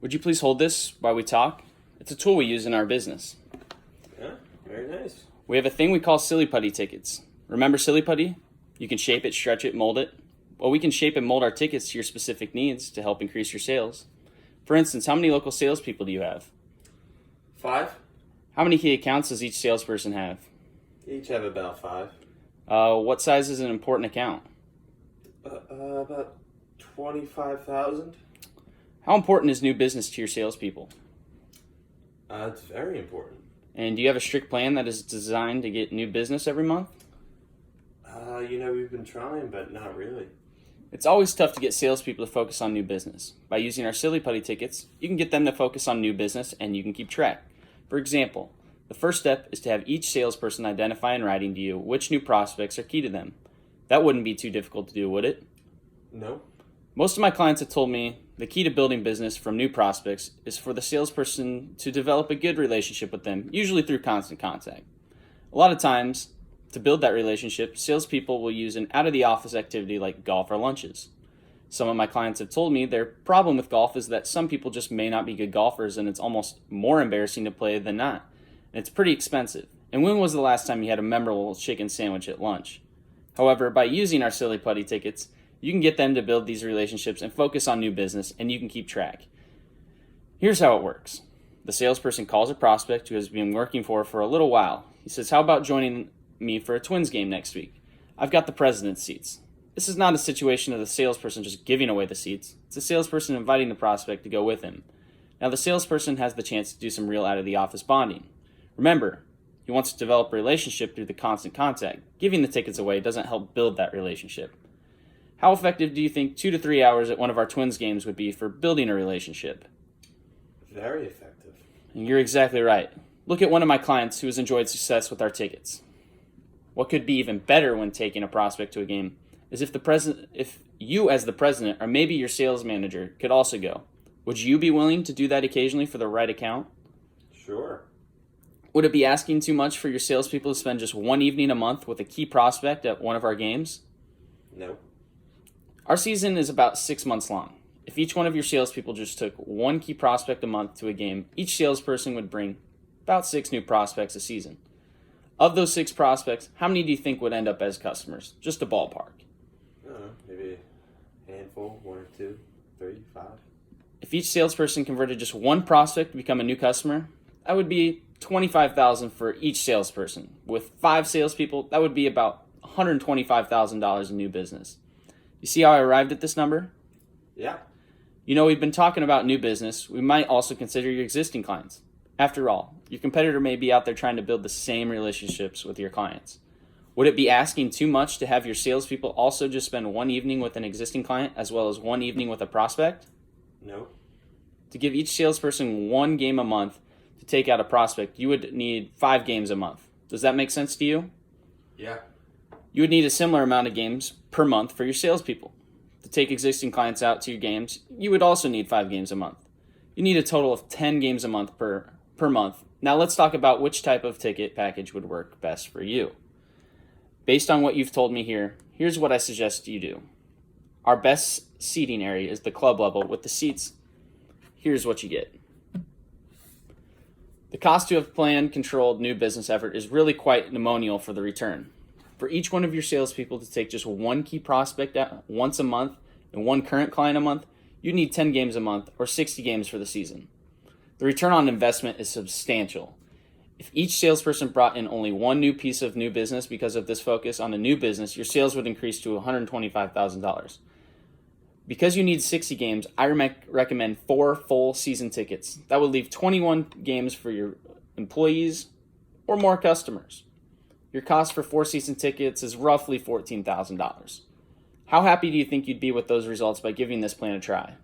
Would you please hold this while we talk? It's a tool we use in our business. Yeah, very nice. We have a thing we call Silly Putty tickets. Remember Silly Putty? You can shape it, stretch it, mold it. Well, we can shape and mold our tickets to your specific needs to help increase your sales. For instance, how many local salespeople do you have? 5? How many key accounts does each salesperson have? Each have about 5. What size is an important account? About 25,000. How important is new business to your salespeople? It's very important. And do you have a strict plan that is designed to get new business every month? We've been trying, but not really. It's always tough to get salespeople to focus on new business. By using our Silly Putty tickets, you can get them to focus on new business and you can keep track. For example, the first step is to have each salesperson identify in writing to you which new prospects are key to them. That wouldn't be too difficult to do, would it? No. Most of my clients have told me the key to building business from new prospects is for the salesperson to develop a good relationship with them, usually through constant contact. A lot of times, to build that relationship, salespeople will use an out-of-the-office activity like golf or lunches. Some of my clients have told me their problem with golf is that some people just may not be good golfers and it's almost more embarrassing to play than not. And it's pretty expensive. And when was the last time you had a memorable chicken sandwich at lunch? However, by using our Silly Putty tickets, you can get them to build these relationships and focus on new business, and you can keep track. Here's how it works. The salesperson calls a prospect who has been working for a little while. He says, "How about joining me for a Twins game next week? I've got the president's seats." This is not a situation of the salesperson just giving away the seats. It's the salesperson inviting the prospect to go with him. Now, the salesperson has the chance to do some real out-of-the-office bonding. Remember, he wants to develop a relationship through the constant contact. Giving the tickets away doesn't help build that relationship. How effective do you think 2 to 3 hours at one of our Twins games would be for building a relationship? Very effective. And you're exactly right. Look at one of my clients who has enjoyed success with our tickets. What could be even better when taking a prospect to a game is if you as the president or maybe your sales manager could also go. Would you be willing to do that occasionally for the right account? Sure. Would it be asking too much for your salespeople to spend just one evening a month with a key prospect at one of our games? No. Our season is about 6 months long. If each one of your salespeople just took one key prospect a month to a game, each salesperson would bring about 6 new prospects a season. Of those 6 prospects, how many do you think would end up as customers? Just a ballpark. I don't know, maybe a handful, 1 or 2, 3, 5. If each salesperson converted just one prospect to become a new customer, that would be $25,000 for each salesperson. With 5 salespeople, that would be about $125,000 in new business. You see how I arrived at this number? Yeah. We've been talking about new business. We might also consider your existing clients. After all, your competitor may be out there trying to build the same relationships with your clients. Would it be asking too much to have your salespeople also just spend one evening with an existing client as well as one evening with a prospect? No. To give each salesperson one game a month to take out a prospect, you would need 5 games a month. Does that make sense to you? Yeah. You would need a similar amount of games per month for your salespeople. To take existing clients out to your games, you would also need 5 games a month. You need a total of 10 games a month per month. Now let's talk about which type of ticket package would work best for you. Based on what you've told me here, here's what I suggest you do. Our best seating area is the club level with the seats. Here's what you get. The cost to a planned, controlled new business effort is really quite nominal for the return. For each one of your salespeople to take just one key prospect out once a month and one current client a month, you need 10 games a month or 60 games for the season. The return on investment is substantial. If each salesperson brought in only one new piece of new business because of this focus on a new business, your sales would increase to $125,000. Because you need 60 games, I recommend 4 full season tickets. That would leave 21 games for your employees or more customers. Your cost for 4 season tickets is roughly $14,000. How happy do you think you'd be with those results by giving this plan a try?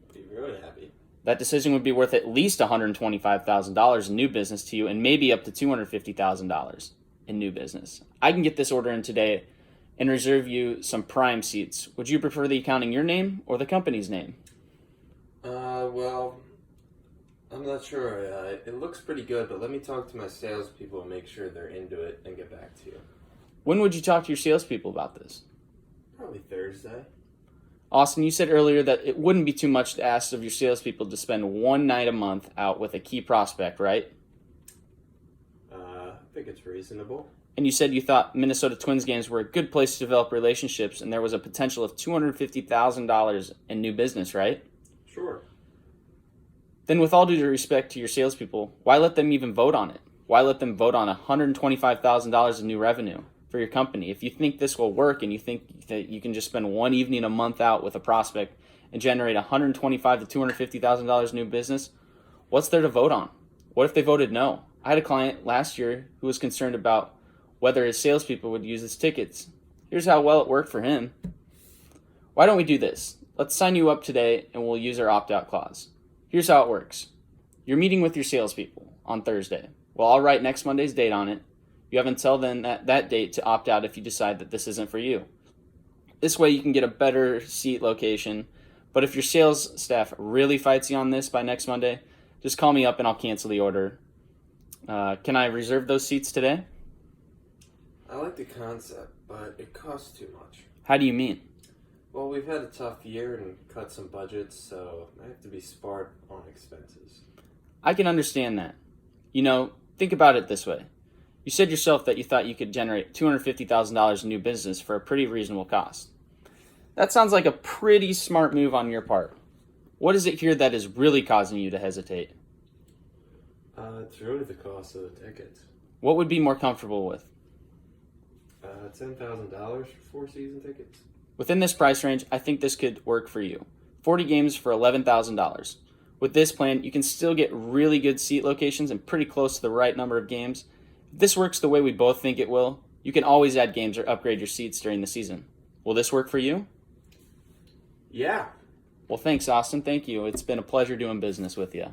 I'd be really happy. That decision would be worth at least $125,000 in new business to you and maybe up to $250,000 in new business. I can get this order in today and reserve you some prime seats. Would you prefer the account in your name or the company's name? Well, I'm not sure. It looks pretty good, but let me talk to my salespeople and make sure they're into it and get back to you. When would you talk to your salespeople about this? Probably Thursday. Austin, you said earlier that it wouldn't be too much to ask of your salespeople to spend one night a month out with a key prospect, right? I think it's reasonable. And you said you thought Minnesota Twins games were a good place to develop relationships and there was a potential of $250,000 in new business, right? Sure. Then with all due respect to your salespeople, why let them even vote on it? Why let them vote on $125,000 in new revenue for your company? If you think this will work and you think that you can just spend one evening a month out with a prospect and generate $125,000 to $250,000 new business, what's there to vote on? What if they voted no? I had a client last year who was concerned about whether his salespeople would use his tickets. Here's how well it worked for him. Why don't we do this? Let's sign you up today and we'll use our opt-out clause. Here's how it works. You're meeting with your salespeople on Thursday. Well, I'll write next Monday's date on it. You have until then that date to opt out if you decide that this isn't for you. This way you can get a better seat location. But if your sales staff really fights you on this by next Monday, just call me up and I'll cancel the order. Can I reserve those seats today? I like the concept, but it costs too much. How do you mean? Well, we've had a tough year and cut some budgets, so I have to be smart on expenses. I can understand that. Think about it this way. You said yourself that you thought you could generate $250,000 in new business for a pretty reasonable cost. That sounds like a pretty smart move on your part. What is it here that is really causing you to hesitate? It's really the cost of the tickets. What would be more comfortable with? $10,000 for 4 season tickets. Within this price range, I think this could work for you. 40 games for $11,000. With this plan, you can still get really good seat locations and pretty close to the right number of games. If this works the way we both think it will, you can always add games or upgrade your seats during the season. Will this work for you? Yeah. Well, thanks, Austin. Thank you. It's been a pleasure doing business with you.